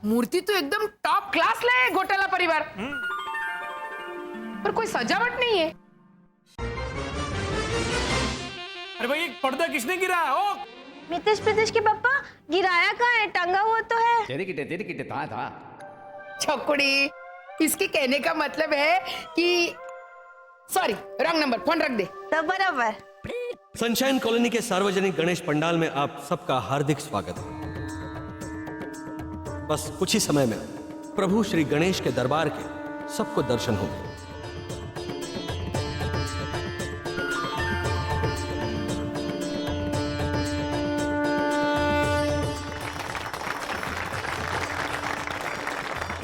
मूर्ति तो एकदम top class लाए घोटाला परिवार, पर कोई सजावट नहीं है। अरे भाई एक पर्दा किसने गिराया? ओ मितेश प्रीतेश के पापा, गिराया कहाँ है? टंगा हुआ तो है। तेरे किटे था। छकुड़ी, इसके कहने का मतलब है कि सॉरी रॉन्ग नंबर, फोन रख दे। तो बराबर। सनशाइन कॉलोनी के सार्वजनिक गणेश पंडाल में आप सबका हार्दिक स्वागत है। बस कुछ ही समय में प्रभु श्री गणेश के दरबार के सबको दर्शन होंगे।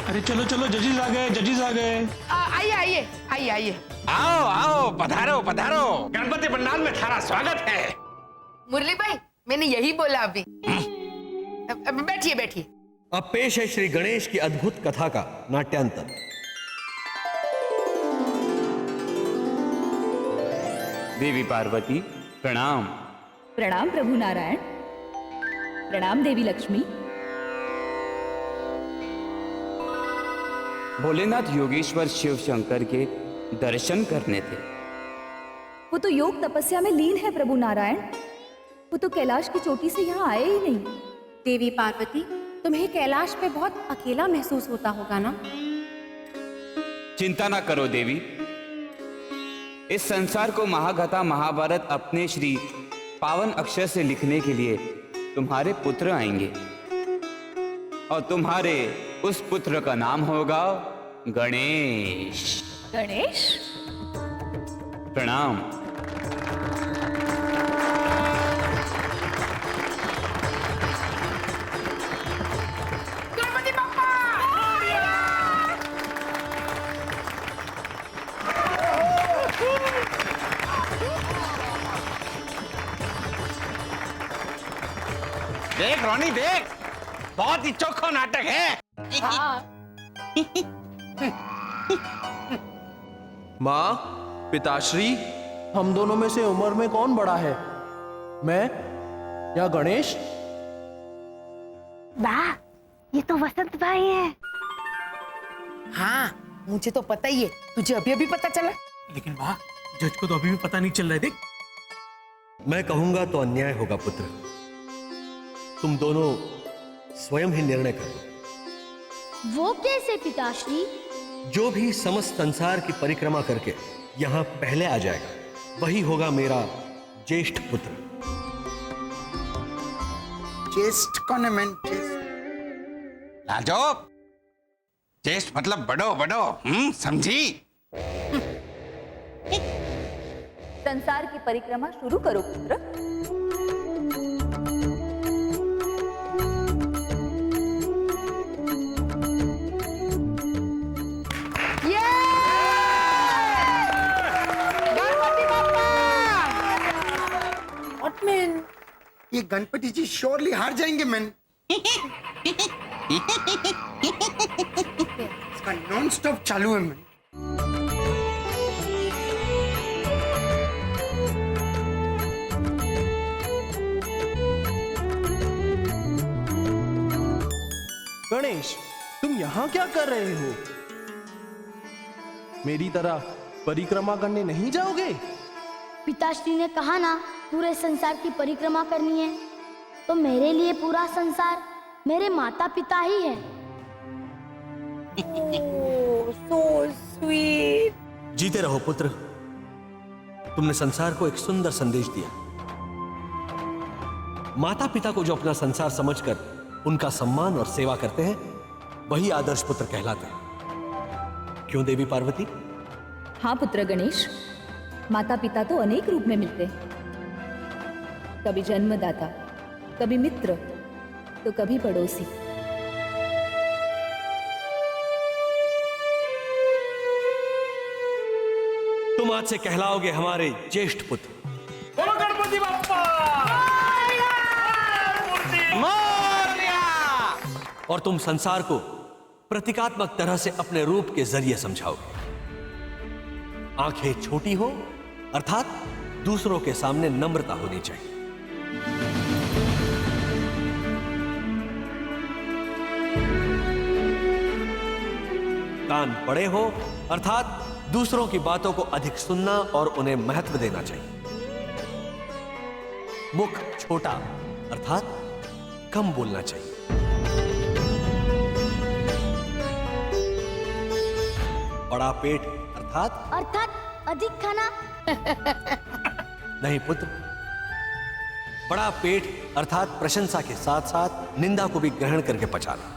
अरे चलो चलो, जजेस आ गए। आइए। आओ पधारो गणपति पंडाल में थारा स्वागत है। मुरली भाई, मैंने यही बोला अभी। अब बैठिए। अब पेश है श्री गणेश की अद्भुत कथा का नाट्यांतर। देवी पार्वती प्रणाम। प्रणाम प्रभु नारायण। प्रणाम देवी लक्ष्मी। भोलेनाथ योगेश्वर शिव शंकर के दर्शन करने थे। वो तो योग तपस्या में लीन है प्रभु नारायण। वो तो कैलाश की चोटी से यहाँ आए ही नहीं। देवी पार्वती, तुम्हें कैलाश पे बहुत अकेला महसूस होता होगा ना? चिंता ना करो देवी, इस संसार को महागाथा महाभारत अपने श्री पावन अक्षर से लिखने के लिए तुम्हारे पुत्र आएंगे और तुम्हारे उस पुत्र का नाम होगा गणेश। गणेश? प्रणाम। गणपति बप्पा! देख रोनी देख, बहुत ही चोखो नाटक है। माँ, पिताश्री, हम दोनों में से उम्र में कौन बड़ा है, मैं या गणेश? वाह, ये तो वसंत भाई है। हाँ, मुझे तो पता ही है, तुझे अभी पता चला। लेकिन वाह, जज को तो अभी भी पता नहीं चल रहा है। देख, मैं कहूंगा तो अन्याय होगा पुत्र। तुम दोनों स्वयं ही निर्णय करो। वो कैसे पिताश्री? जो भी समस्त संसार की परिक्रमा करके यहां पहले आ जाएगा, वही होगा मेरा ज्येष्ठ पुत्र। ज्येष्ठ कौन है? मैं लाजो, ज्येष्ठ मतलब बड़ो, समझी? संसार की परिक्रमा शुरू करो पुत्र। ये गणपति जी श्योरली हार जाएंगे मैन। इसका नॉन स्टॉप चालू है मैन। गणेश, तुम यहाँ क्या कर रहे हो? मेरी तरह परिक्रमा करने नहीं जाओगे? पिताश्री ने कहा ना, पूरे संसार की परिक्रमा करनी है, तो मेरे लिए पूरा संसार मेरे माता पिता ही है। So sweet. जीते रहो पुत्र। तुमने संसार को एक सुंदर संदेश दिया। माता पिता को जो अपना संसार समझकर उनका सम्मान और सेवा करते हैं, वही आदर्श पुत्र कहलाते हैं। क्यों देवी पार्वती? हाँ पुत्र गणेश, माता पिता तो अनेक रूप में मिलते हैं। कभी जन्मदाता, कभी मित्र, तो कभी पड़ोसी। तुम आज से कहलाओगे हमारे ज्येष्ठ पुत्र। बोलो गणपति बप्पा! और तुम संसार को प्रतीकात्मक तरह से अपने रूप के जरिए समझाओगे। आंखें छोटी हो, अर्थात दूसरों के सामने नम्रता होनी चाहिए। कान बड़े हो अर्थात दूसरों की बातों को अधिक सुनना और उन्हें महत्व देना चाहिए। मुख छोटा अर्थात कम बोलना चाहिए। बड़ा पेट अर्थात अधिक खाना। नहीं पुत्र, बड़ा पेट अर्थात प्रशंसा के साथ साथ निंदा को भी ग्रहण करके पचाना।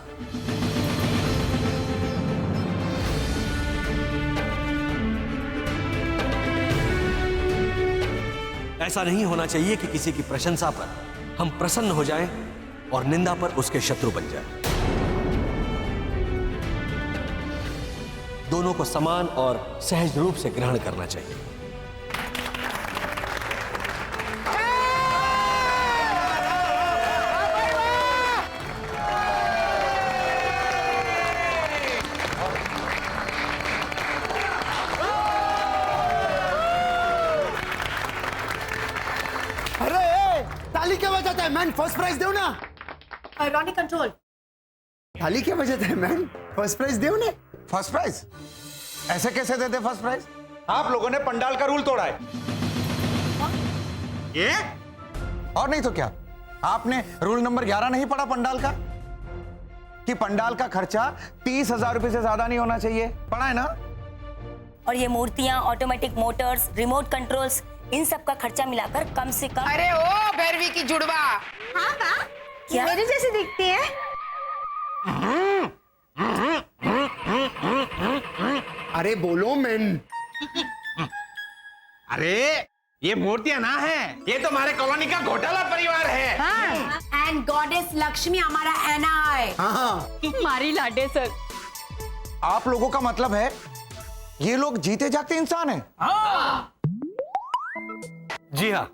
ऐसा नहीं होना चाहिए कि किसी की प्रशंसा पर हम प्रसन्न हो जाएं और निंदा पर उसके शत्रु बन जाएं। दोनों को समान और सहज रूप से ग्रहण करना चाहिए। अरे ताली क्या बजाता है मैन? फर्स्ट प्राइज दो ना। Ronnie control. ताली क्या बजाता है मैन? फर्स्ट प्राइज दो ना। First prize? ऐसे कैसे देते फर्स्ट प्राइज? आप लोगों ने पंडाल का रूल तोड़ा है। ये और नहीं तो क्या, आपने रूल नंबर 11 नहीं पढ़ा पंडाल का, कि पंडाल का खर्चा 30,000 रुपए से ज्यादा नहीं होना चाहिए? पढ़ा है ना? और ये मूर्तियां, ऑटोमेटिक मोटर्स, रिमोट कंट्रोल्स, इन सब का खर्चा मिलाकर कम से कम। अरे ओ भैरवी की जुड़वा, हाँ माँ, क्या? मेरे जैसी दिखती है। अरे बोलो मैन। अरे ये मूर्तियां ना है, ये तो हमारे कॉलोनी का घोटाला परिवार है। एंड गॉडेस लक्ष्मी हमारा एना है। हाँ मारी लाडे सर। आप लोगों का मतलब है ये लोग जीते जागते इंसान हैं? जी हाँ,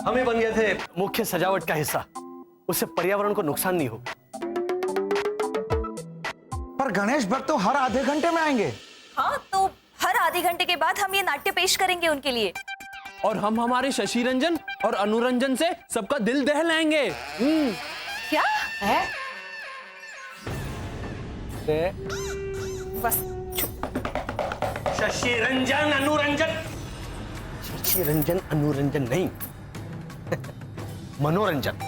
हमें बन गए थे मुख्य सजावट का हिस्सा, उससे पर्यावरण को नुकसान नहीं हो। पर गणेश भक्त तो हर आधे घंटे में आएंगे। हाँ, तो हर आधे घंटे के बाद हम ये नाट्य पेश करेंगे उनके लिए। और हम हमारे शशि रंजन और अनुरंजन से सबका दिल दहलाएंगे। क्या है? बस शशि रंजन अनुरंजन, शशि रंजन अनुरंजन नहीं, मनोरंजन।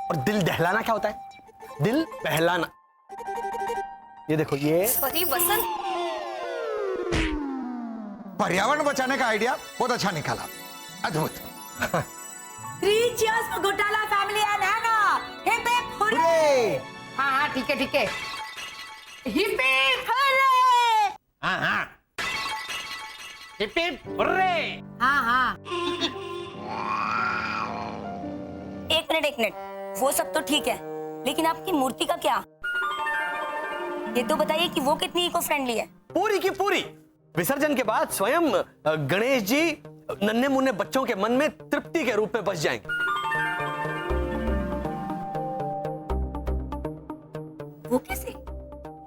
और दिल दहलाना क्या होता है? दिल बहलाना। ये देखो, ये सॉरी वसंत, पर्यावरण बचाने का आइडिया बहुत अच्छा निकाला, अद्भुत। 3 cheers for घोटाला फैमिली एंड एना। Hip hip hurray. हाँ हाँ ठीक है ठीक है। Hip hip hurray. हाँ हाँ, हिप हिप हुर्रे। हाँ हाँ। एक मिनट, वो सब तो ठीक है, लेकिन आपकी मूर्ति का क्या? ये तो बताइए कि वो कितनी इको फ्रेंडली है। पूरी की पूरी विसर्जन के बाद स्वयं गणेश जी नन्हे मुन्ने बच्चों के मन में तृप्ति के रूप में बस जाएंगे। वो कैसे?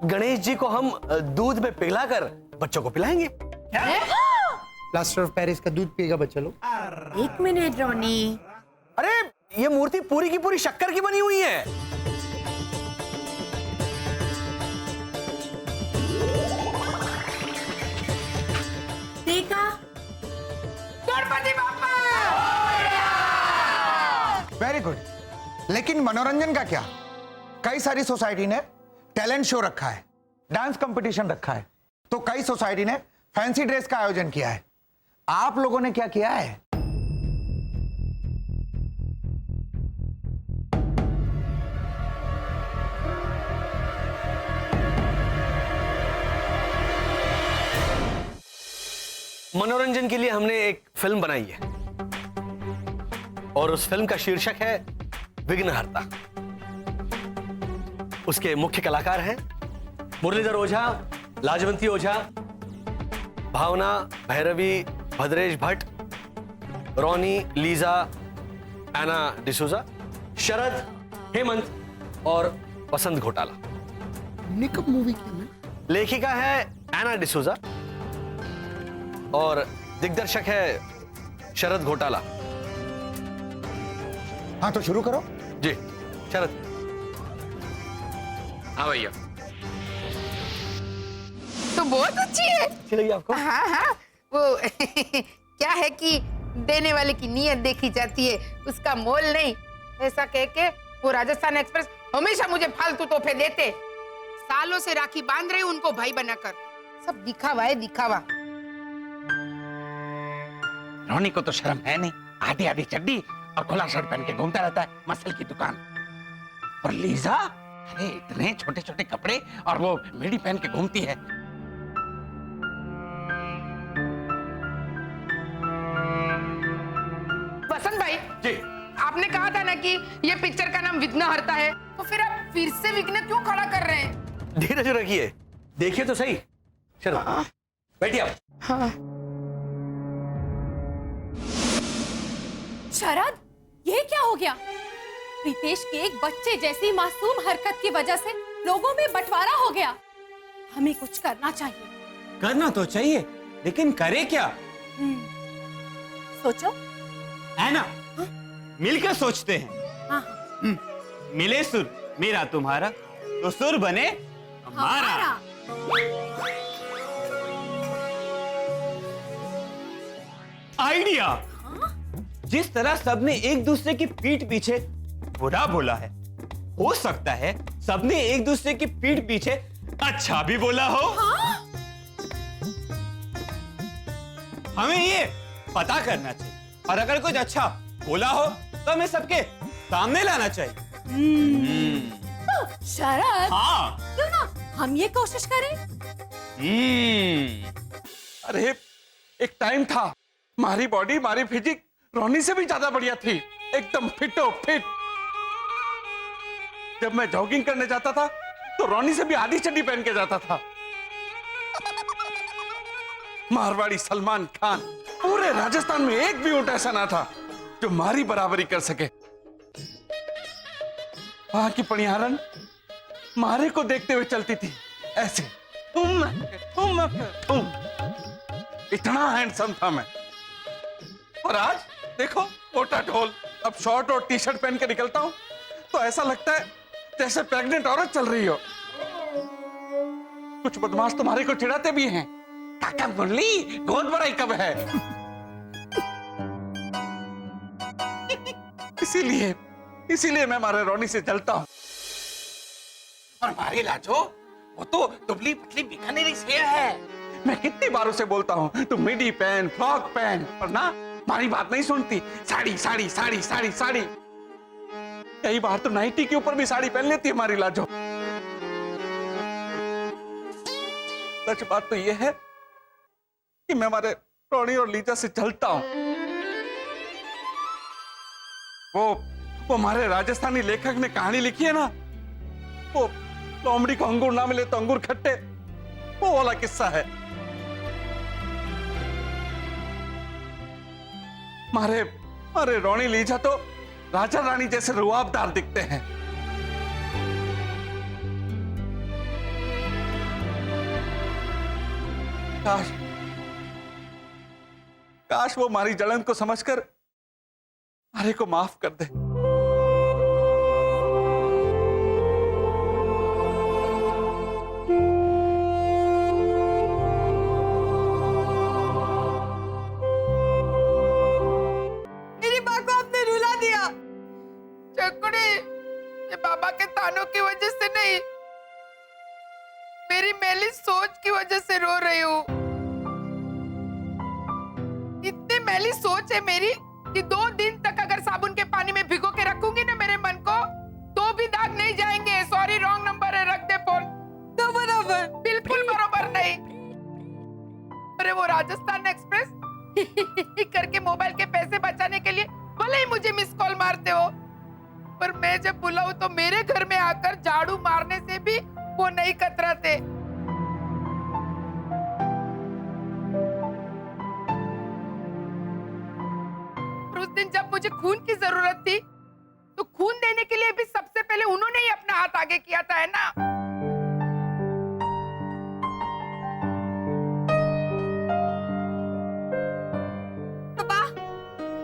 गणेश जी को हम दूध में पिघलाकर बच्चों को पिलाएंगे। प्लास्टर ऑफ पेरिस का दूध पिएगा बच्चा लोग। एक मिनट रॉनी। अरे ये मूर्ति पूरी की पूरी शक्कर की बनी हुई है। देखा? गणपति बाप्पा। Very good. लेकिन मनोरंजन का क्या? कई सारी सोसाइटी ने टैलेंट शो रखा है, डांस कंपटीशन रखा है, तो कई सोसाइटी ने फैंसी ड्रेस का आयोजन किया है। आप लोगों ने क्या किया है? मनोरंजन के लिए हमने एक फिल्म बनाई है और उस फिल्म का शीर्षक है विघ्नहर्ता। उसके मुख्य कलाकार हैं मुरलीधर ओझा, लाजवंती ओझा, भावना, भैरवी, भद्रेश भट्ट, रोनी, लीजा, एना डिसूजा, शरद, हेमंत और वसंत घोटाला। कब मूवी की? लेखिका है एना डिसूजा और दिग्दर्शक है शरद घोटाला। हाँ तो शुरू करो। जी शरद। हाँ भैया। बहुत अच्छी है। अच्छी लगी आपको? हाँ हाँ, वो क्या है कि देने वाले की नीयत देखी जाती है, उसका मोल नहीं। ऐसा कह के वो राजस्थान एक्सप्रेस हमेशा मुझे फालतू तोहफे देते। सालों से राखी बांध रहे उनको भाई बनाकर। सब दिखावा है, दिखावा। रोनी को तो शर्म है नहीं, आधी आधी चड्डी और खुला शर्ट पहन के घूमता रहता है मसल की दुकान। और लीजा, अरे इतने छोटे छोटे कपड़े और वो मिडी पहन के घूमती है। वसंत भाई जी, आपने कहा था ना कि ये पिक्चर का नाम विघ्नहर्ता है, तो फिर आप फिर से विघ्न क्यों खड़ा कर रहे हैं? धीरज रखिए, देखिए तो सही। चलो बैठिए आप। हाँ। शरद, ये क्या हो गया? प्रीतेश के एक बच्चे जैसी मासूम हरकत की वजह से लोगों में बंटवारा हो गया। हमें कुछ करना चाहिए। करना तो चाहिए, लेकिन करे क्या? सोचो। है ना? मिलकर सोचते हैं। हाँ। मिले सुर मेरा तुम्हारा, तो सुर बने हमारा। आइडिया। जिस तरह सबने एक दूसरे की पीठ पीछे बुरा बोला है, हो सकता है सबने एक दूसरे की पीठ पीछे अच्छा भी बोला हो। हमें ये पता करना चाहिए, और अगर कुछ अच्छा बोला हो तो हमें सबके सामने लाना चाहिए। शरद, हाँ, क्यों ना हम ये कोशिश करें? अरे एक टाइम था, हमारी बॉडी, हमारी फिजिक रोनी से भी ज्यादा बढ़िया थी, एकदम फिटो फिट। जब मैं जॉगिंग करने जाता था तो रोनी से भी आधी चड्डी पहन के जाता था। मारवाड़ी सलमान खान, पूरे राजस्थान में एक भी ऊंट ऐसा ना था जो मारी बराबरी कर सके। वहां की पणियारन मारे को देखते हुए चलती थी, ऐसे तुम। इतना हैंडसम था मैं। और आज देखो, मोटा ढोल, अब शॉर्ट और टी शर्ट पहन के निकलता हूं तो ऐसा लगता है जैसे प्रेग्नेंट औरत चल रही हो। कुछ बदमाश तुम्हारे को चिढ़ाते भी हैं, काका मुरली गोद भराई कब है। इसीलिए मैं मारे रोनी से जलता हूं। और मारे लाजो, वो तो दुबली पतली बीकानेरी शेर है। मैं कितनी बार उसे बोलता हूं तुम मिडी पहन, फ्रॉक पहन, पर ना हमारी बात नहीं सुनती। साड़ी साड़ी साड़ी साड़ी साड़ी। कई बार तो नाइटी के ऊपर भी साड़ी पहन लेती है हमारी लाजो। सच बात तो यह है कि मैं हमारे रोनी और लीजा से जलता हूं। वो हमारे राजस्थानी लेखक ने कहानी लिखी है ना, वो लोमड़ी को अंगूर ना मिले तो अंगूर खट्टे, वो वाला किस्सा है। मारे रोनी लीजा तो राजा रानी जैसे रुआबदार दिखते हैं। काश वो हमारी जलन को समझकर मारे को माफ कर दे। मेरी माँ को आपने रुला दिया। चकुड़ी, ये बाबा के तानों की वजह से नहीं, मेरी मैली सोच की वजह से रो रही हूँ। इतनी मैली सोच है मेरी कि 2 दिन तक अगर साबुन के पानी में भिगो के रखूंगी ना मेरे मन को, तो भी दाग नहीं जाएंगे। सॉरी, रॉन्ग नंबर है, रख दे फोन। तो बराबर, बिल्कुल बराबर नहीं। अरे वो राजस्थान एक्सप्रेस करके मोबाइल के पैसे बचाने के लिए भले ही मुझे मिस कॉल मारते हो, पर मैं जब बुलाऊं तो मेरे घर में आकर झाड़ू मारने से भी वो नहीं कतराते। उस दिन जब मुझे खून की जरूरत थी, तो खून देने के लिए भी सबसे पहले उन्होंने ही अपना हाथ आगे किया था, है ना? पापा,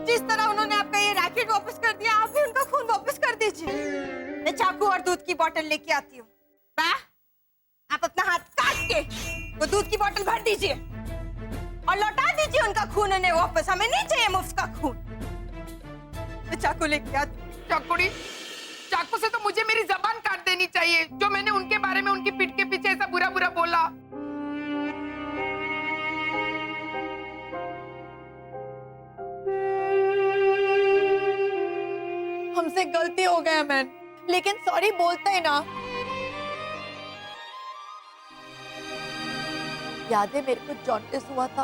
जिस तरह उन्होंने आपका ये रैकेट वापस कर दिया, आप भी उनका खून वापस कर दीजिए। मैं चाकू और दूध की बोतल लेके आती हूँ। आप अपना हाथ काट के वो दूध की बोतल भर दीजिए और लौटा दीजिए उनका खून उन्हें वापस। हमें नहीं चाहिए मुफ्त का खून। मैं चाकू लेके आती। चाकुड़ी, चाकू से तो मुझे मेरी जबान काट देनी चाहिए, जो मैंने उनके बारे में उनकी पीठ के पीछे ऐसा बुरा बुरा बोला। हमसे गलती हो गया मैन, लेकिन सॉरी बोलते ही ना। याद है मेरे को जॉन्डिस हुआ था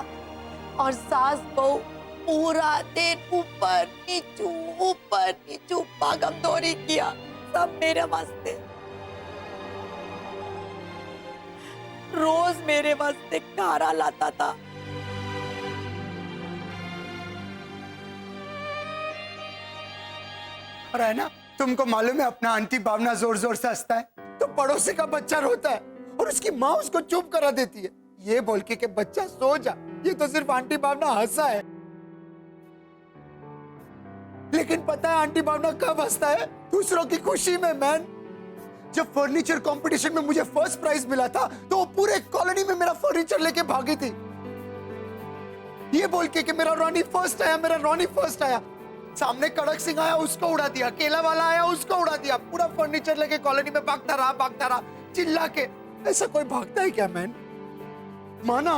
और सास बहू पूरा दिन ऊपर नीचू भागम दौड़ी किया, सब मेरे वास्ते। रोज मेरे वास्ते खारा लाता था। और है ना, तुमको मालूम है अपना आंटी भावना जोर जोर से हंसता है तो पड़ोसी का बच्चा रोता है और उसकी माँ उसको चुप करा देती है, ये बोल के कि बच्चा सो जा। ये तो सिर्फ आंटी भावना हंसा है, लेकिन पता है आंटी भावना कब हंसता है? दूसरों की खुशी में मैन। जब फर्नीचर कंपटीशन में मुझे फर्स्ट प्राइज मिला था तो वो पूरे कॉलोनी में मेरा फर्नीचर लेके भागी थी, ये बोल के कि मेरा रॉनी फर्स्ट आया, मेरा रॉनी फर्स्ट आया। सामने कड़क सिंह आया, उसको उड़ा दिया, केला वाला आया, उसको उड़ा दिया। पूरा फर्नीचर लेके कॉलोनी में भागता रहा चिल्ला के। ऐसा कोई भागता है क्या मैन? माना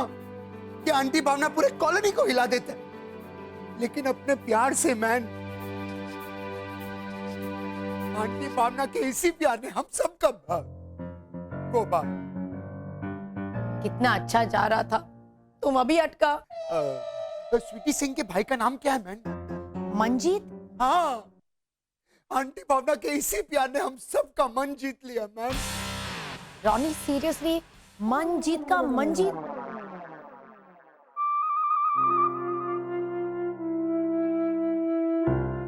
कि आंटी भावना पूरे कॉलोनी को हिला देते, लेकिन अपने प्यार से मैन, आंटी भावना के इसी प्यार ने हम सबका वो कितना अच्छा जा रहा था, तुम अभी अटका। स्वीटी सिंह के भाई का नाम क्या है मैन? मंजीत। हाँ, आंटी भावना के इसी प्यार ने हम सबका मन जीत लिया मैन। रॉनी सीरियसली मंजीत का मंजीत?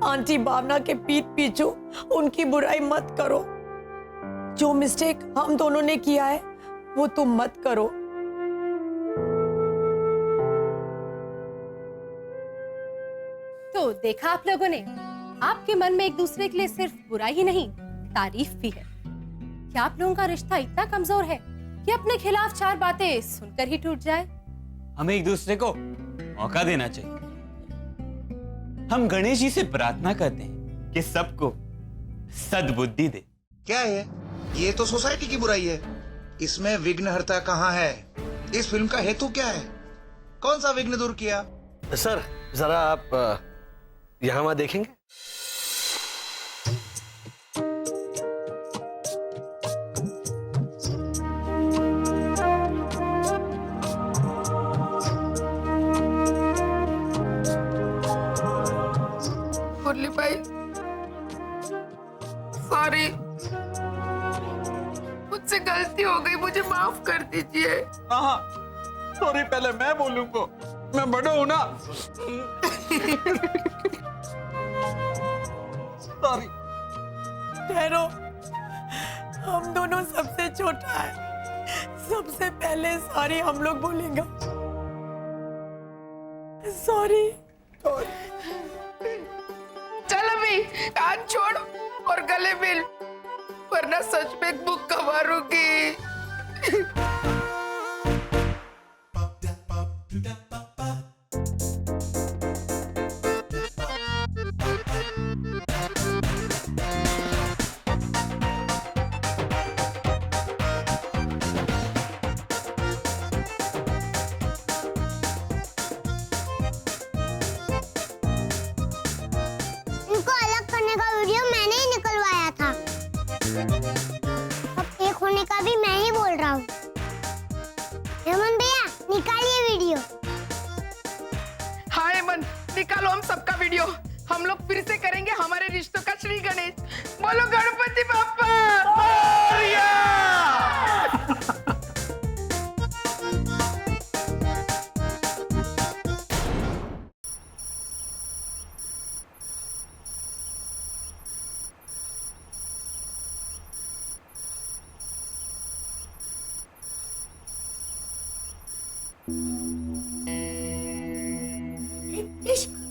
आंटी भावना के पीठ पीछू उनकी बुराई मत करो। जो मिस्टेक हम दोनों ने किया है वो तुम मत करो। तो देखा आप लोगों ने, आपके मन में एक दूसरे के लिए सिर्फ बुराई ही नहीं, तारीफ भी है। क्या आप लोगों का रिश्ता इतना कमजोर है कि अपने खिलाफ चार बातें सुनकर ही टूट जाए? हमें एक दूसरे को मौका देना चाहिए। हम गणेश जी से प्रार्थना करते हैं कि सबको सद्बुद्धि दे। क्या है ये? तो सोसाइटी की बुराई है, इसमें विघ्नहर्ता कहाँ है? इस फिल्म का हेतु क्या है? कौन सा विघ्न दूर किया? सर जरा आप यहाँ वहां देखेंगे। मुरली भाई सॉरी, मुझसे गलती हो गई, मुझे माफ कर दीजिए। हाँ, सॉरी पहले मैं बोलूंगा, मैं बड़ा हूं ना। सॉरी। ठहरो, हम दोनों सबसे छोटा है, सबसे पहले सॉरी हम लोग बोलेंगे। सॉरी। चल अभी हाथ छोड़ और गले मिल, वरना सच में बुक मारूंगी। का भी मैं ही बोल रहा हूँ। हेमंत भैया निकालिए वीडियो। हाँ हेमंत, निकालो हम सबका वीडियो। हम लोग फिर से करेंगे हमारे रिश्तों का श्री गणेश। बोलो गणपति बाप्पा मोरया।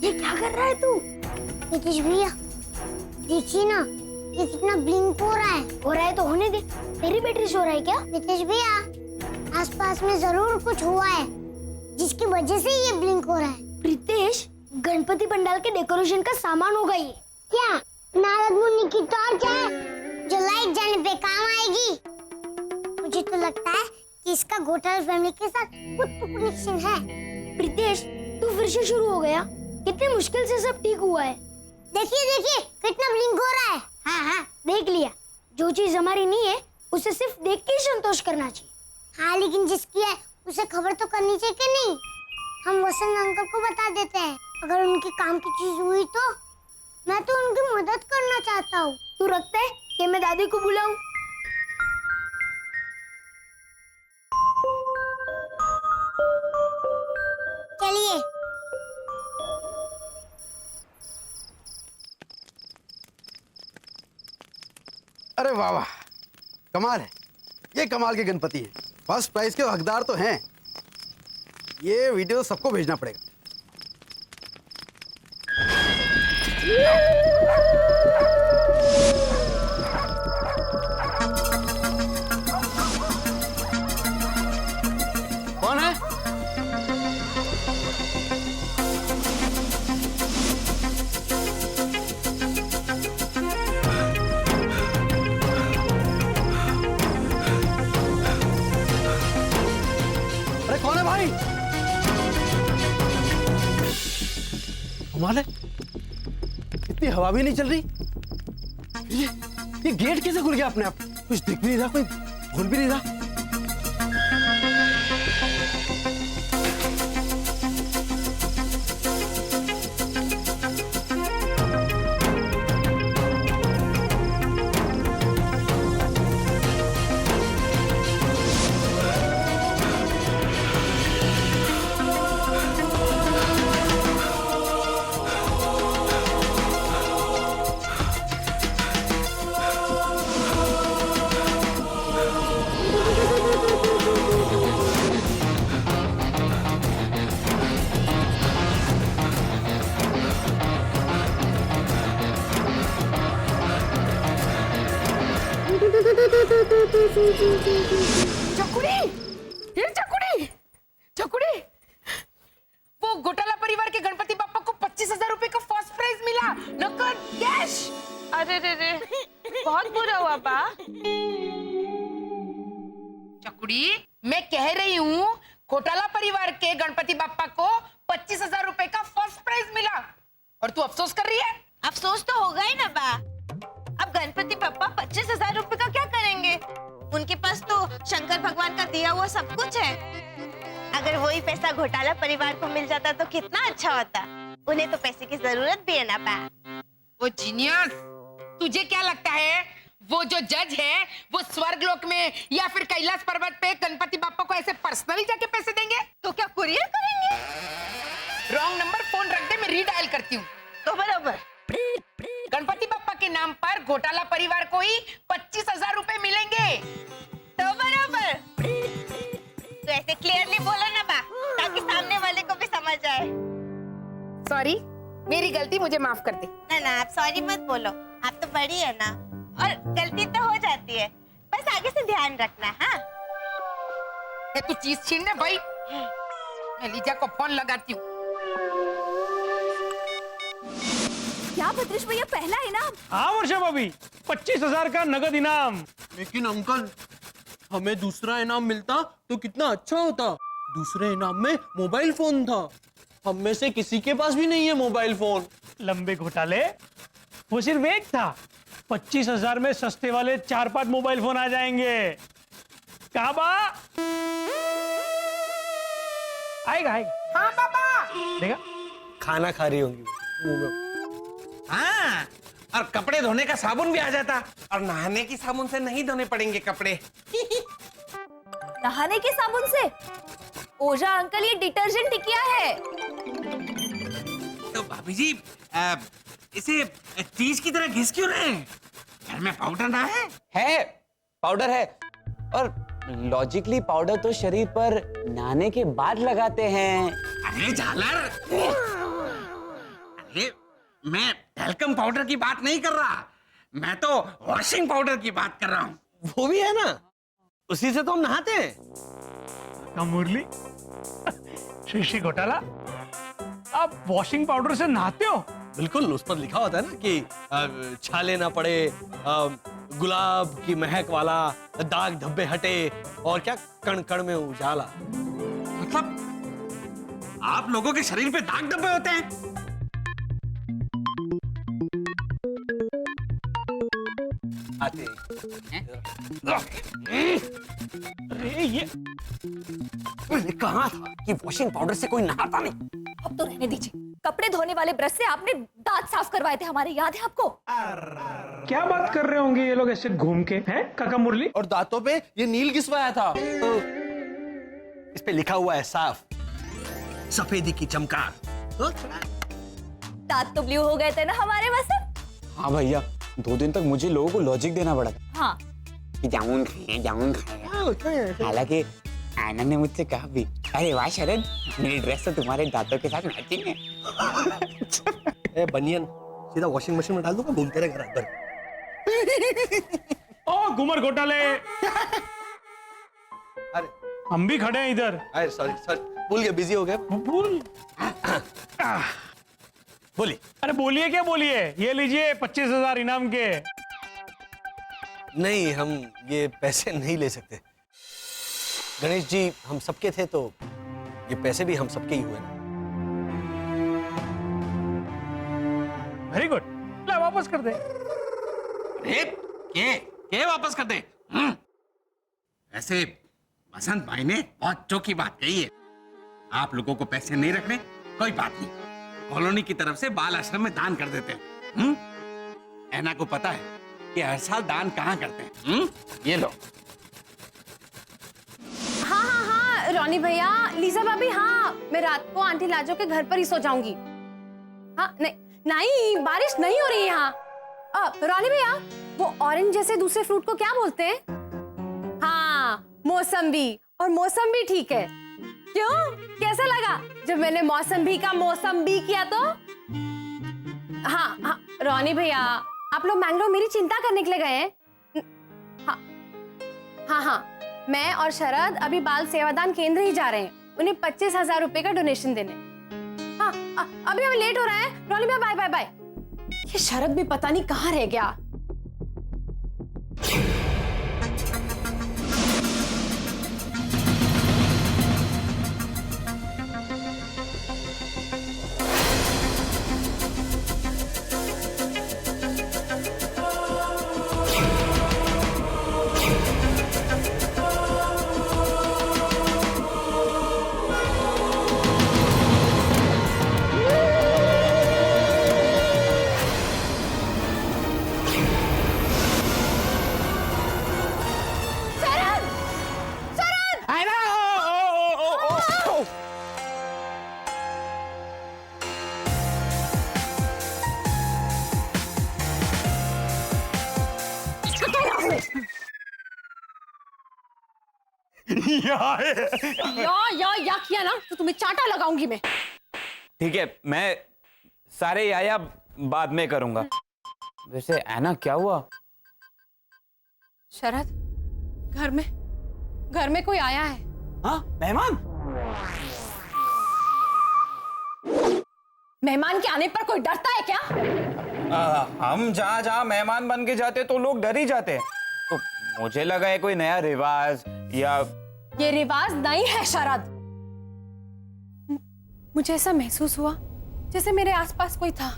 ये क्या कर रहा है तू? नीतीश भैया देखिए ना, ये कितना ब्लिंक हो रहा है। हो रहा है तो होने दे। तेरी बैटरी शो रहा है क्या? नीतीश भैया आसपास में जरूर कुछ हुआ है जिसकी वजह से ये ब्लिंक हो रहा है। प्रीतेश, गणपति पंडाल के डेकोरेशन का सामान होगा ये। क्या नारद मुनि की टॉर्च है जो लाइट जाने पे काम आएगी? मुझे तो लगता है कि इसका घोटाला फैमिली के साथ कुछ तो कनेक्शन है। प्रीतेश, तू फिर से शुरू हो गया। कितनी मुश्किल से सब ठीक हुआ है। देखिए देखिए कितना ब्लिंक हो रहा है। हाँ, देख लिया। जो चीज हमारी नहीं है उसे सिर्फ देख के ही संतोष करना चाहिए। हाँ, लेकिन जिसकी है उसे खबर तो करनी चाहिए कि नहीं? हम वसंत अंकल को बता देते हैं। अगर उनके काम की चीज हुई तो मैं तो उनकी मदद करना चाहता हूँ। तू रखता है कि मैं दादी को बुलाऊं? चलिए। अरे वाह वाह, कमाल है। ये कमाल के गणपति हैं। फर्स्ट प्राइज के हकदार तो हैं। ये वीडियो सबको भेजना पड़ेगा। कौन है? अरे कौन है भाई? कमाल है, इतनी हवा भी नहीं चल रही। ये गेट कैसे खुल गया अपने आप? कुछ दिख भी नहीं रहा, कोई बोल भी नहीं रहा। चकुड़ी, ये चकुड़ी, चकुड़ी, वो घोटाला परिवार के गणपति बाप्पा को 25,000 रुपए का फर्स्ट प्राइज मिला, नकद कैश। अरे रे रे, बहुत बुरा हुआ बा। चकुड़ी, मैं कह रही हूँ घोटाला परिवार के गणपति बाप्पा को 25,000 रुपए का फर्स्ट प्राइज मिला और तू अफसोस कर रही है। अफसोस तो होगा ही ना बा। अब गणपति पापा 25,000 रुपए का क्या करेंगे? उनके पास तो शंकर भगवान का दिया हुआ सब कुछ है। अगर वही पैसा घोटाला परिवार को मिल जाता तो कितना अच्छा होता। उन्हें तो पैसे की जरूरत भी है ना बा। वो जीनियस, तुझे क्या लगता है वो जो जज है वो स्वर्ग लोक में या फिर कैलाश पर्वत पे गणपति बाप्पा को ऐसे पर्सनली जाके पैसे देंगे? तो क्या कुरियर करेंगे? रॉन्ग नंबर, फोन रख दे, मैं रीडायल करती हूँ। तो बराबर गणपति बाप्पा के नाम पर घोटाला परिवार को ही 25,000 रुपए मिलेंगे। तो बराबर। तो ऐसे क्लियरली बोलो ना बा, ताकि सामने वाले को भी समझ आए। सॉरी, मेरी गलती, मुझे माफ कर दे। ना ना, आप सॉरी मत बोलो। आप तो बड़ी है ना, और गलती तो हो जाती है, बस आगे से ध्यान रखना। हाँ, तू चीज छीन ले भाई। मैं लीजा को फोन लगाती हूँ। क्या भद्रेश भैया, पहला इनाम? हाँ वर्षा भाभी, 25,000 का नगद इनाम। लेकिन अंकल, हमें दूसरा इनाम मिलता तो कितना अच्छा होता। दूसरे इनाम में मोबाइल फोन था। हम में से किसी के पास भी नहीं है मोबाइल फोन। लंबे घोटाले, वो सिर्फ एक था। 25,000 में सस्ते वाले 4-5 मोबाइल फोन आ जाएंगे। कहाँ बा? आएगा आएगा। हाँ पापा। देखा, खाना खा रही होंगी मुंह में। हाँ, और कपड़े धोने का साबुन भी आ जाता और नहाने की साबुन से नहीं धोने पड़ेंगे कपड़े। नहाने के साबुन से? ओझा अंकल, ये डिटर्जेंट टिकिया है। तो भाभी जी, इसे चीज की तरह घिस क्यों रहे हैं? घर में पाउडर ना है? है, पाउडर है। और लॉजिकली पाउडर तो शरीर पर नहाने के बाद लगाते हैं। अरे झालर, अरे मैं टैल्कम पाउडर की बात नहीं कर रहा, मैं तो वॉशिंग पाउडर की बात कर रहा हूँ। वो भी है ना, उसी से तो हम नहाते हैं। काका मुरली, श्री घोटाला, आप वॉशिंग पाउडर से नहाते हो? बिल्कुल, उस पर लिखा होता है ना कि छाले ना पड़े, गुलाब की महक वाला, दाग धब्बे हटे और क्या कण कण में उजाला। मतलब आप लोगों के शरीर पे दाग धब्बे होते हैं? आते अरे ये मैंने कहा था कि वॉशिंग पाउडर से कोई नहाता नहीं। अब तो रहने दीजिए, कपड़े धोने वाले ब्रश से आपने दांत साफ करवाए थे हमारे, याद है आपको? क्या बात कर रहे होंगे ये लोग ऐसे घूम के, हैं काका मुरली? और दांतों पे ये नील घिसवाया था। इस पे लिखा हुआ है साफ, सफेदी की चमकार। दांत तो ब्लू हो गए थे ना हमारे वसंत? हाँ भैया, 2 दिन तक मुझे लोगों को लॉजिक देना पड़ा था हाँ। कि जामुन खाए। हालांकि आनंद ने मुझसे कहा भी, अरे वाह शरद, मेरी ड्रेस तो तुम्हारे दांतों के साथ मैचिंग है। ए बनियन सीधा वॉशिंग मशीन में डाल दूंगा, घूमते रहे घर अंदर। ओ घूमर घोटाले, अरे हम भी खड़े हैं इधर। अरे सॉरी, भूल गया, बिजी हो गए। बोलिए। अरे बोलिए, क्या बोलिए? ये लीजिए 25,000 इनाम के। नहीं, हम ये पैसे नहीं ले सकते। गणेश जी हम सबके थे तो ये पैसे भी हम सबके ही हुए ना। वेरी गुड, ला वापस कर दे। के वापस कर दे? ऐसे बसंत भाई ने बहुत चौकी बात कही है। आप लोगों को पैसे नहीं रखने, कोई बात नहीं, कॉलोनी की तरफ से बाल आश्रम में दान कर देते हैं। ऐना को पता है कि हर साल दान कहाँ करते हैं। ये लो। हाँ हाँ हाँ रॉनी भैया, लीजा भाभी, हाँ मैं रात को आंटी लाजो के घर पर ही सो जाऊंगी। हाँ नहीं, बारिश नहीं हो रही है यहाँ। रॉनी भैया, वो ऑरेंज जैसे दूसरे फ्रूट को क्या बोलते हैं? हाँ मौसम्बी, और मौसम्बी ठीक है। क्यों, कैसा लगा जब मैंने मौसम्बी का मौसम्बी किया तो? हाँ हाँ रॉनी भैया, आप लोग मैंगलोर मेरी चिंता करने के लिए गए हैं? हाँ हाँ हाँ, मैं और शरद अभी बाल सेवादान केंद्र ही जा रहे हैं, उन्हें 25,000 रुपए का डोनेशन देने। हाँ अभी हमें लेट हो रहा है। रॉनी भैया बाय बाय बाय। ये शरद भी पता नहीं कहाँ रह गया। या किया ना तो तुम्हें चाटा लगाऊंगी मैं। ठीक है, मैं सारे याया बाद में करूंगा। वैसे ऐना क्या हुआ? शरद, घर में कोई आया है। हाँ, मेहमान? मेहमान के आने पर कोई डरता है क्या? हम जहाँ मेहमान बन के जाते तो लोग डर ही जाते हैं। तो मुझे लगा है कोई नया रिवाज या... ये रिवाज नहीं है शरद। मुझे ऐसा महसूस हुआ जैसे मेरे आसपास कोई था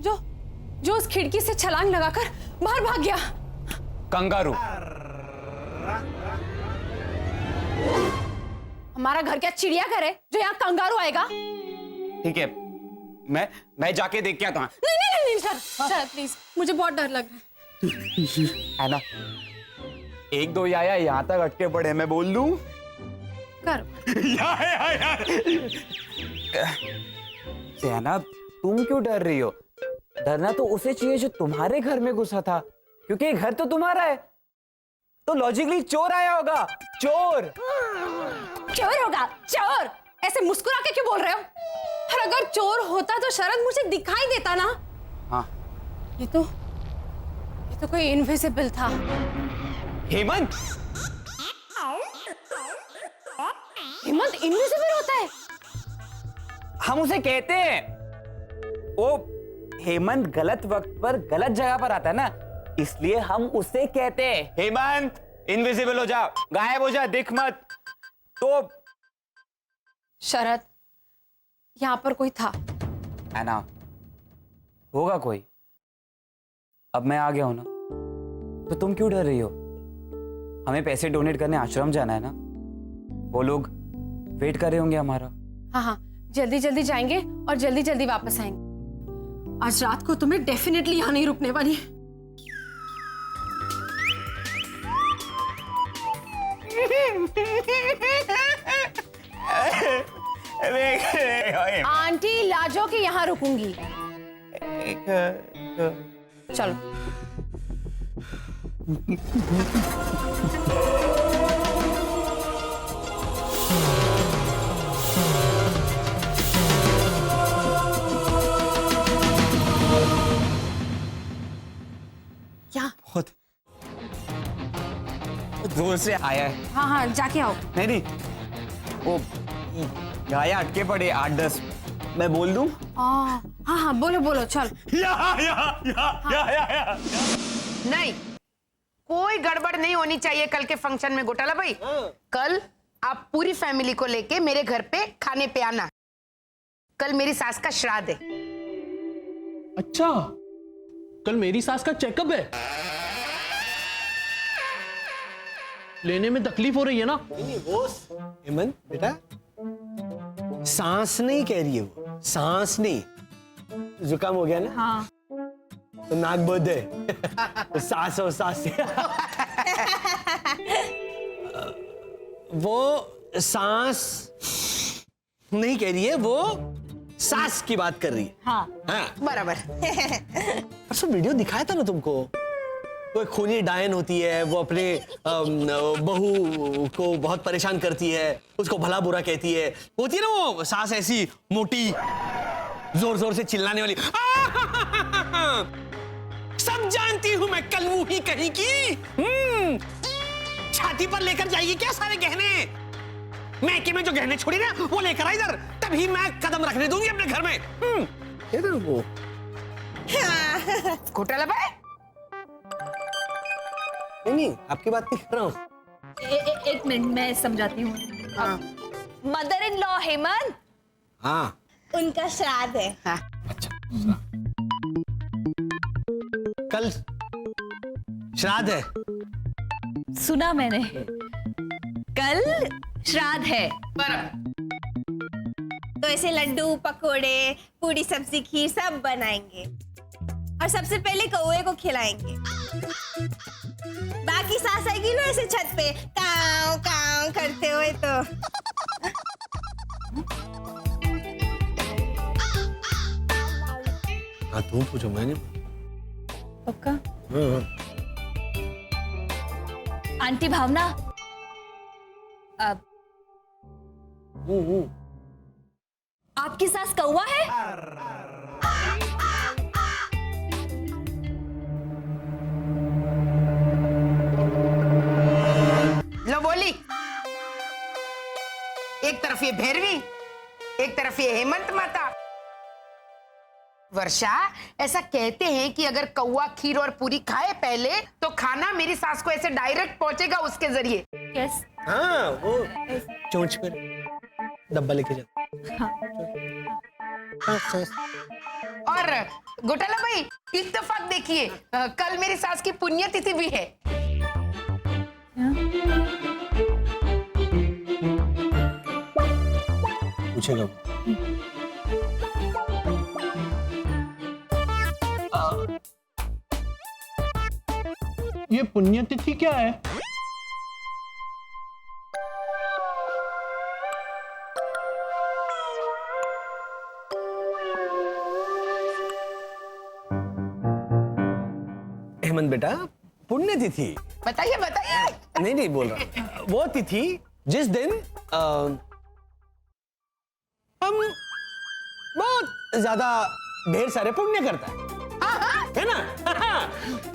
जो उस खिड़की से छलांग लगाकर बाहर भाग गया। कंगारू। हमारा घर क्या चिड़ियाघर है जो यहाँ कंगारू आएगा? ठीक है, मैं जाके देख के आता हूँ। नहीं सर प्लीज, मुझे बहुत डर लग रहा है ना। 1-2 याया यहाँ तक अटके पड़े, मैं बोल दूं? सेना, तुम क्यों डर रही हो? डरना तो उसे चाहिए जो तुम्हारे घर में घुसा था, क्योंकि घर तो तुम्हारा है। तो लॉजिकली चोर आया होगा। चोर होगा, चोर। ऐसे मुस्कुरा के क्यों बोल रहे हो? और अगर चोर होता तो शरद मुझे दिखाई देता ना। हाँ, ये तो कोई इनविजिबल था। हेमंत, हेमंत इनविजिबल होता है? हम उसे कहते हैं, वो हेमंत गलत वक्त पर गलत जगह पर आता है ना, इसलिए हम उसे कहते हैं हेमंत इनविजिबल हो जा, गायब हो जा, दिख मत। तो शरद, यहाँ पर कोई था? है ना, होगा कोई। अब मैं आ गया हूं ना, तो तुम क्यों डर रही हो? हमें पैसे डोनेट करने आश्रम जाना है ना, वो लोग वेट कर रहे होंगे हमारा। हाँ हाँ, जल्दी जल्दी जाएंगे और जल्दी जल्दी वापस आएंगे। आज रात को तुम्हें डेफिनेटली यहाँ नहीं रुकने वाली है। आंटी लाजो के यहाँ रुकूंगी। चलो। क्या? बहुत जोर से आया है। हाँ हाँ, जाके आओ। नहीं, वो गाया अटके पड़े 8-10, मैं बोल दूं? हाँ हाँ, बोलो बोलो, चल। नहीं, कोई गड़बड़ नहीं होनी चाहिए कल के फंक्शन में घोटाला भाई। कल आप पूरी फैमिली को लेके मेरे घर पे खाने पे आना। कल मेरी सास का श्राद्ध है। अच्छा, कल मेरी सास का चेकअप है। लेने में तकलीफ हो रही है ना? नहीं, वो हेमंत बेटा, सांस नहीं कह रही है वो, सांस नहीं। जुकाम हो गया ना? हाँ। तो नाक बंद है। तो सांस और सांस से। वो सांस नहीं कह रही है, वो सांस की बात कर रही है। हाँ, हाँ। बराबर। परसों वीडियो दिखाया था ना तुमको, वो एक खूनी डायन होती है, वो अपने बहू को बहुत परेशान करती है, उसको भला बुरा कहती है, होती है ना वो सांस ऐसी मोटी, जोर जोर से चिल्लाने वाली। सब जानती हूं मैं, कलमुही कहीं की। छाती पर लेकर जाएगी क्या सारे गहने? मैके में जो गहने छोड़ी ना, वो लेकर आ इधर, तभी मैं कदम रखने दूंगी अपने घर में। इधर वो घोटाला भाई। नहीं, आपकी बात नहीं कर रहा हूँ। एक मिनट, मैं समझाती हूँ। मदर इन लॉ हेमंत, हाँ, उनका श्राद्ध है। हाँ। अच्छा, कल श्राद्ध है। सुना मैंने, कल श्राद्ध है। तो ऐसे लड्डू, पकोड़े, पूरी, सब्जी, खीर सब बनाएंगे और सबसे पहले कौवे को खिलाएंगे। बाकी सास आएगी ना ऐसे छत पे काव काव करते हुए। तो हाँ, तुम पूछो, मैंने। पक्का? हाँ। आंटी भावना, अब आपकी सास कौवा है? लो बोली। एक तरफ ये भैरवी, एक तरफ ये हेमंत माता। वर्षा, ऐसा कहते हैं कि अगर कौवा खीर और पूरी खाए पहले, तो खाना मेरी सास को ऐसे डायरेक्ट पहुंचेगा उसके जरिए। यस। हाँ, वो चोंच पर डब्बा लेके जा। और घोटाला भाई, इत्तेफाक देखिए, कल मेरी सास की पुण्यतिथि भी है। पूछेगा। ये पुण्यतिथि क्या है? हेमंत बेटा, पुण्यतिथि। बताइए बताइए। नहीं बोल रहा, वो तिथि जिस दिन हम बहुत ज्यादा ढेर सारे पुण्य करता है ना?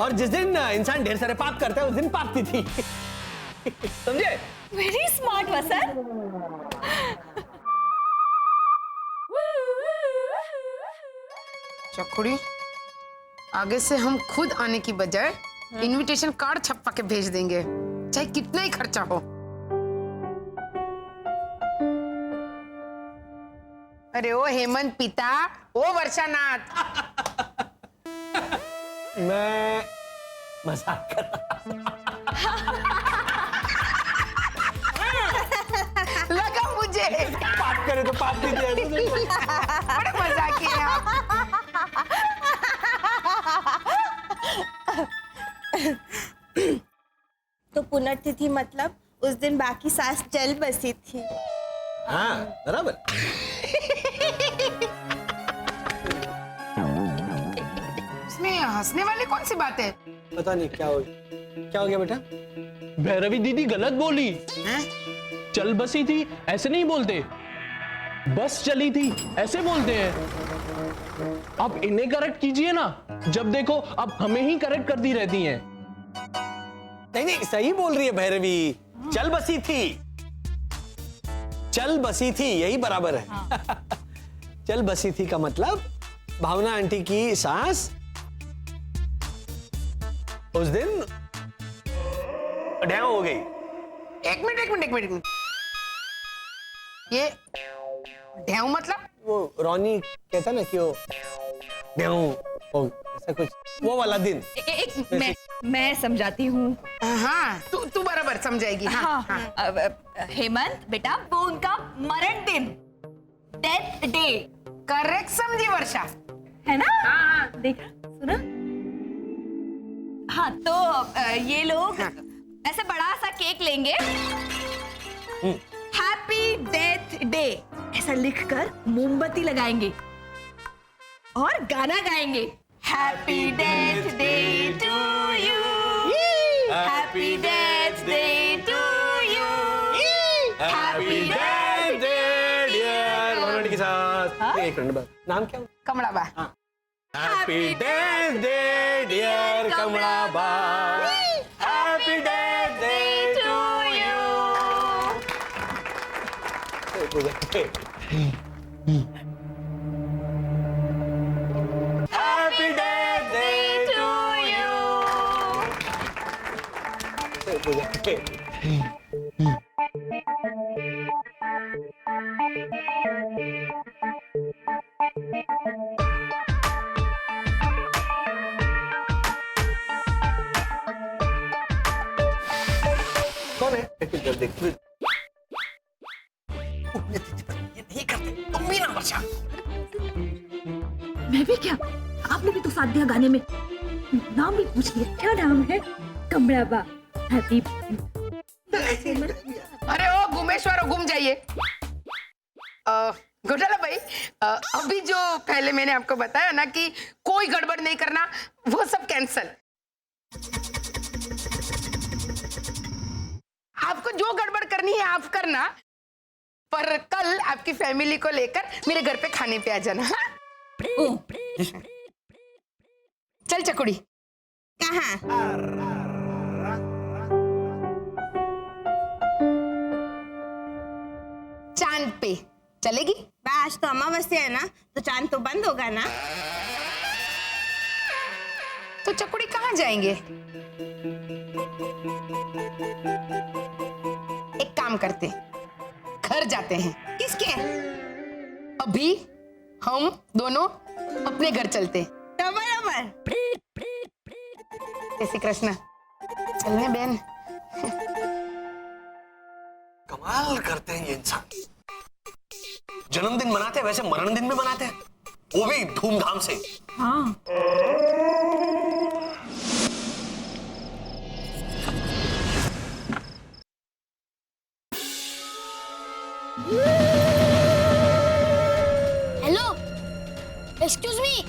और जिस दिन इंसान ढेर सारे पाप करता है, उस दिन पाप तिथि। समझे? वेरी स्मार्ट वसन। चकुड़ी, आगे से हम खुद आने की बजाय इनविटेशन कार्ड छपवा के भेज देंगे, चाहे कितना ही खर्चा हो। अरे ओ हेमंत पिता, ओ वर्षानाथ। मैं मजाक कर रहा। लगा मुझे। पाप करे तो पाप भी दे। बड़े मजाकी हैं आप। तो पुनर्तिथि मतलब उस दिन बाकी सास चल बसी थी। हाँ बराबर। इसमें हंसने वाली कौन सी बात है? पता नहीं क्या हो गया बेटा? भैरवी दीदी गलत बोली। चल बसी थी ऐसे नहीं बोलते, बस चली थी ऐसे बोलते हैं। आप इन्हें करेक्ट कीजिए ना, जब देखो आप हमें ही करेक्ट करती रहती हैं। नहीं सही बोल रही है भैरवी, चल बसी थी, चल बसी थी यही बराबर है। हाँ। चल बसी थी का मतलब भावना आंटी की सास उस दिन ढैव हो गई। एक मिनट। ये ढैव मतलब? वो रोनी कहता ना कि वो ढैव हो ऐसा कुछ, वो वाला दिन। मैं समझाती हूँ। हाँ, तू बराबर समझाएगी। हाँ, हाँ। हेमंत बेटा, वो उनका मरण दिन, डेथ डे। करेक्ट समझी वर्षा, है ना? हाँ। देखा, सुना? हाँ, तो ये लोग ऐसे बड़ा सा केक लेंगे, हैप्पी डेथ डे ऐसा लिखकर मोमबत्ती लगाएंगे और गाना गाएंगे, happy death day to you, happy death day to you, happy death day dear Bhavna के साथ। एक मिनट बाद नाम क्या? Kamlaba. Happy death day dear Kamlaba, happy death day to you. Happy death day to you. कौन है? देख ये नहीं करते तुम भी ना वर्षा। मैं भी क्या? आपने भी तो साथ दिया गाने में। नाम भी पूछ लिया, क्या नाम है? कमलाबा। हैप्पी। अरे ओ गुमेश्वर, घूम जाइए। घोटाला भाई, अभी जो पहले मैंने आपको बताया ना कि कोई गड़बड़ नहीं करना, वो सब कैंसल। आपको जो गड़बड़ करनी है आप करना, पर कल आपकी फैमिली को लेकर मेरे घर पे खाने पे आ जाना। हाँ? चल चकुड़ी। कहाँ? चांद पे चलेगी? आज तो अमावस्या है ना, तो चांद तो बंद होगा ना। तो चकुड़ी कहाँ जाएंगे? एक काम करते, घर जाते हैं। किसके? अभी हम दोनों अपने घर चलते। बराबर। जय श्री कृष्ण। चल रहे बहन। कमाल करते हैं ये इंसान। जन्मदिन मनाते हैं वैसे मरण दिन में मनाते हैं, वो भी धूमधाम से। हाँ। Hello, excuse me.